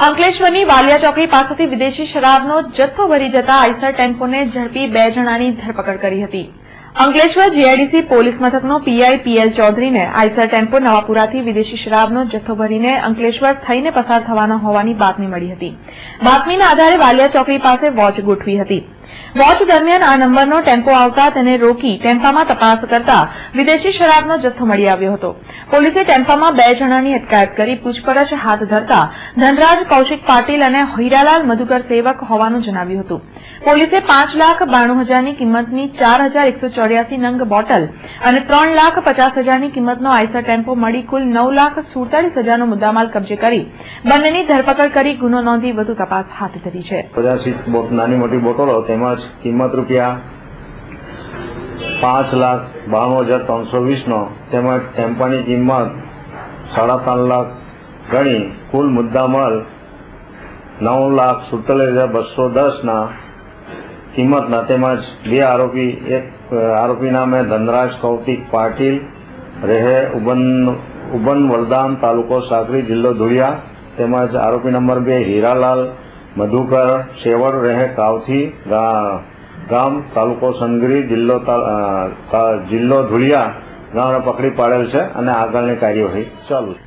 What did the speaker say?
અંકલેશ્વરની વાલિયા ચોકડી પાસેથી વિદેશી શરાબનો જથ્થો ભરી જતા આઈસર ટેમ્પોને ઝડપી 2 જણાની ધરપકડ કરી હતી। અંકલેશ્વર જીઆઈડીસી પોલીસ મથકનો પીઆઈ પીએલ ચૌધરીને આઈસર ટેમ્પો નવાપુરાથી વિદેશી શરાબનો જથ્થો ભરીને અંકલેશ્વર થઈને પસાર થવાનો હોવાની બાતમી મળી હતી। બાતમીના આધારે વાલિયા ચોકડી પાસે વોચ ગોઠવી હતી। વોચ દરમિયાન આ નંબરનો ટેમ્પો આવતા તેને રોકી ટેમ્પામાં તપાસ કરતા વિદેશી શરાબનો જથ્થો મળી આવ્યો હતો। પોલીસે ટેમ્પામાં 2 જણાની અટકાયત કરી પૂછપરછ હાથ ધરતા ધનરાજ કૌશિક પાટીલ અને હીરાલાલ મધુકર સેવક હોવાનું જણાવ્યું હતું। પોલીસે 5,92,000ની કિંમતની 4,184 નંગ બોટલ અને 3,50,000ની કિંમતનો આઈસર ટેમ્પો મળી કુલ 9,47,000નો મુદ્દામાલ કબજે કરી બંનેની ધરપકડ કરી ગુનો નોંધી વધુ તપાસ હાથ ધરી છે। 50 નાની મોટી બોટલો તેમજ કિંમત રૂપિયા 5,92,320નો તેમજ ટેમ્પાની કિંમત 3.5 લાખ ગણી કુલ મુદ્દામાલ 9,47,210ના કિંમતના તેમજ 2 આરોપી, એક આરોપી નામ ધનરાજ કૌશિક પાટીલ રહે ઉબન વલદામ તાલુકો સાગરી જિલ્લો ધુળિયા તેમજ આરોપી નંબર 2 હીરાલાલ મધુકર સેવડ રહે કાવથી ગામ તાલુકો સંગરી જિલ્લો ધુળિયા ગામને પકડી પાડેલ છે અને આગળની કાર્યવાહી ચાલુ છે।